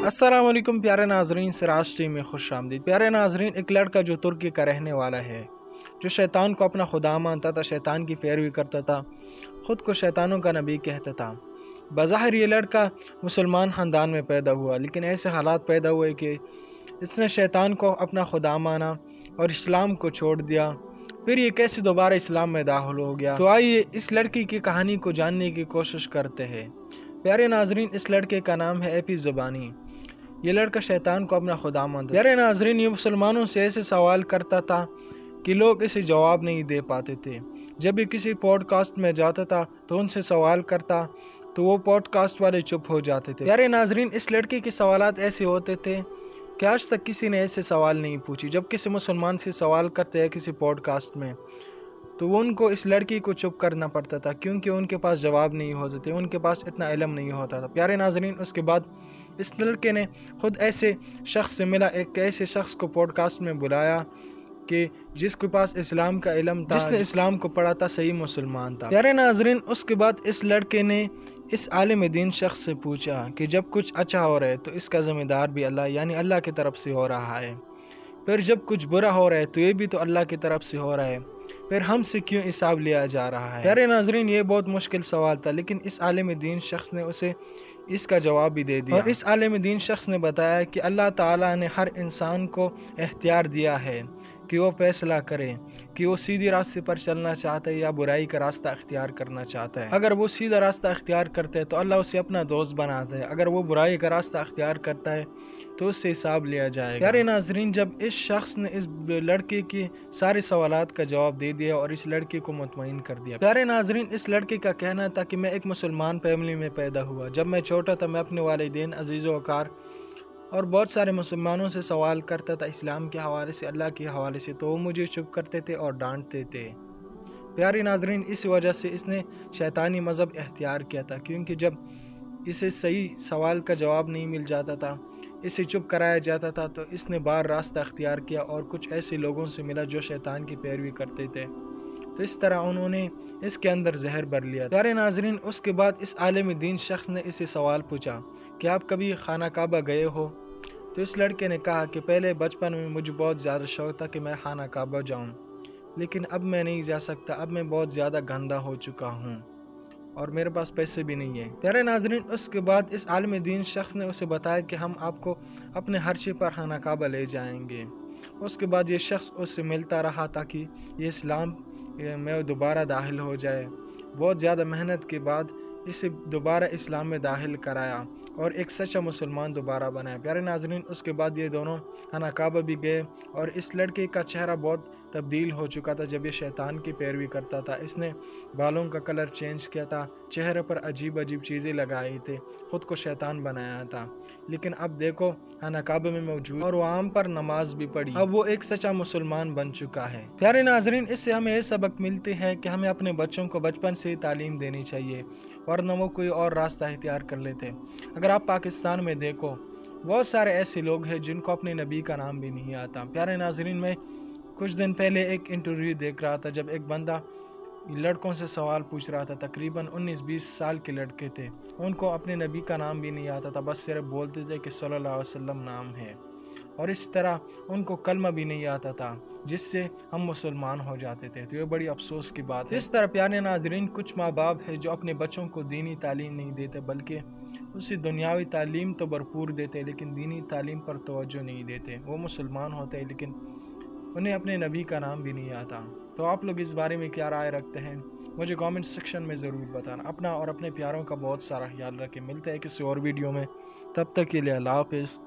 السلام علیکم پیارے ناظرین، سراج ٹی میں خوش آمدید۔ پیارے ناظرین، ایک لڑکا جو ترکی کا رہنے والا ہے، جو شیطان کو اپنا خدا مانتا تھا، شیطان کی پیروی کرتا تھا، خود کو شیطانوں کا نبی کہتا تھا۔ بظاہر یہ لڑکا مسلمان خاندان میں پیدا ہوا، لیکن ایسے حالات پیدا ہوئے کہ اس نے شیطان کو اپنا خدا مانا اور اسلام کو چھوڑ دیا۔ پھر یہ کیسے دوبارہ اسلام میں داخل ہو گیا؟ تو آئیے اس لڑکی کی کہانی کو جاننے کی کوشش کرتے ہیں۔ پیارے ناظرین، اس لڑکے کا نام ہے ایپی زبانی۔ یہ لڑکا شیطان کو اپنا خدا مانتا۔ پیارے ناظرین، یہ مسلمانوں سے ایسے سوال کرتا تھا کہ لوگ اسے جواب نہیں دے پاتے تھے۔ جب بھی کسی پوڈ کاسٹ میں جاتا تھا تو ان سے سوال کرتا تو وہ پوڈ کاسٹ والے چپ ہو جاتے تھے۔ پیارے ناظرین، اس لڑکے کے سوالات ایسے ہوتے تھے کہ آج تک کسی نے ایسے سوال نہیں پوچھی۔ جب کسی مسلمان سے سوال کرتے ہیں کسی پوڈ کاسٹ میں تو وہ ان کو اس لڑکی کو چپ کرنا پڑتا تھا، کیونکہ ان کے پاس جواب نہیں ہوتے تھے، ان کے پاس اتنا علم نہیں ہوتا تھا۔ پیارے ناظرین، اس کے بعد اس لڑکے نے خود ایسے شخص سے ملا، ایک ایسے شخص کو پوڈ کاسٹ میں بلایا کہ جس کے پاس اسلام کا علم تھا، جس نے اسلام کو پڑھا تھا، صحیح مسلمان تھا۔ پیارے ناظرین، اس کے بعد اس لڑکے نے اس عالم دین شخص سے پوچھا کہ جب کچھ اچھا ہو رہا ہے تو اس کا ذمہ دار بھی اللہ، یعنی اللہ کی طرف سے ہو رہا ہے، پھر جب کچھ برا ہو رہا ہے تو یہ بھی تو اللہ کی طرف سے ہو رہا ہے، پھر ہم سے کیوں حساب لیا جا رہا ہے؟ پیارے ناظرین، یہ بہت مشکل سوال تھا، لیکن اس عالم دین شخص نے اسے اس کا جواب بھی دے دیا، اور اس عالم دین شخص نے بتایا کہ اللہ تعالیٰ نے ہر انسان کو اختیار دیا ہے کہ وہ فیصلہ کرے کہ وہ سیدھی راستے پر چلنا چاہتا ہے یا برائی کا راستہ اختیار کرنا چاہتا ہے۔ اگر وہ سیدھا راستہ اختیار کرتا ہے تو اللہ اسے اپنا دوست بناتا ہے، اگر وہ برائی کا راستہ اختیار کرتا ہے تو اس سے حساب لیا جائے گا۔ پیارے ناظرین، جب اس شخص نے اس لڑکے کی سارے سوالات کا جواب دے دیا اور اس لڑکے کو مطمئن کر دیا۔ پیارے ناظرین، اس لڑکے کا کہنا تھا کہ میں ایک مسلمان فیملی میں پیدا ہوا۔ جب میں چھوٹا تھا میں اپنے والدین عزیز و وقار اور بہت سارے مسلمانوں سے سوال کرتا تھا اسلام کے حوالے سے، اللہ کے حوالے سے، تو وہ مجھے چپ کرتے تھے اور ڈانٹتے تھے۔ پیارے ناظرین، اس وجہ سے اس نے شیطانی مذہب اختیار کیا تھا، کیونکہ جب اسے صحیح سوال کا جواب نہیں مل جاتا تھا، اسے چپ کرایا جاتا تھا، تو اس نے بار راستہ اختیار کیا اور کچھ ایسے لوگوں سے ملا جو شیطان کی پیروی کرتے تھے، تو اس طرح انہوں نے اس کے اندر زہر بھر لیا۔ پیارے ناظرین، اس کے بعد اس عالم دین شخص نے اسے سوال پوچھا کہ آپ کبھی خانہ کعبہ گئے ہو؟ تو اس لڑکے نے کہا کہ پہلے بچپن میں مجھے بہت زیادہ شوق تھا کہ میں خانہ کعبہ جاؤں، لیکن اب میں نہیں جا سکتا، اب میں بہت زیادہ گندا ہو چکا ہوں اور میرے پاس پیسے بھی نہیں ہیں۔ پیارے ناظرین، اس کے بعد اس عالم دین شخص نے اسے بتایا کہ ہم آپ کو اپنے خرچے پر خانہ کعبہ لے جائیں گے۔ اس کے بعد یہ شخص اس سے ملتا رہا تاکہ یہ اسلام میں دوبارہ داخل ہو جائے۔ بہت زیادہ محنت کے بعد اسے دوبارہ اسلام میں داخل کرایا اور ایک سچا مسلمان دوبارہ بنایا۔ پیارے ناظرین، اس کے بعد یہ دونوں خانہ کعبہ بھی گئے اور اس لڑکے کا چہرہ بہت تبدیل ہو چکا تھا جب یہ شیطان کی پیروی کرتا تھا۔ اس نے بالوں کا کلر چینج کیا تھا، چہرے پر عجیب عجیب چیزیں لگائی تھی، خود کو شیطان بنایا تھا، لیکن اب دیکھو خانہ کعبہ میں موجود اور وہاں پر نماز بھی پڑھی، اب وہ ایک سچا مسلمان بن چکا ہے۔ پیارے ناظرین، اس سے ہمیں یہ سبق ملتے ہیں کہ ہمیں اپنے بچوں کو بچپن سے تعلیم دینی چاہیے، ورنہ وہ کوئی اور راستہ اختیار کر لیتے۔ اگر آپ پاکستان میں دیکھو، بہت سارے ایسے لوگ ہیں جن کو اپنے نبی کا نام بھی نہیں آتا۔ پیارے ناظرین، میں کچھ دن پہلے ایک انٹرویو دیکھ رہا تھا جب ایک بندہ لڑکوں سے سوال پوچھ رہا تھا، تقریباً 19-20 سال کے لڑکے تھے، ان کو اپنے نبی کا نام بھی نہیں آتا تھا، بس صرف بولتے تھے کہ صلی اللہ علیہ وسلم نام ہے، اور اس طرح ان کو کلمہ بھی نہیں آتا تھا جس سے ہم مسلمان ہو جاتے تھے، تو یہ بڑی افسوس کی بات ہے۔ اس طرح پیارے ناظرین، کچھ ماں باپ ہے جو اپنے بچوں کو دینی تعلیم نہیں دیتے، بلکہ اسے دنیاوی تعلیم تو بھرپور دیتے لیکن دینی تعلیم پر توجہ نہیں دیتے۔ وہ مسلمان ہوتے ہیں لیکن انہیں اپنے نبی کا نام بھی نہیں آتا۔ تو آپ لوگ اس بارے میں کیا رائے رکھتے ہیں؟ مجھے کامنٹ سیکشن میں ضرور بتانا۔ اپنا اور اپنے پیاروں کا بہت سارا خیال رکھیں۔ ملتے ہیں کسی اور ویڈیو میں، تب تک کے لیے اللہ حافظ۔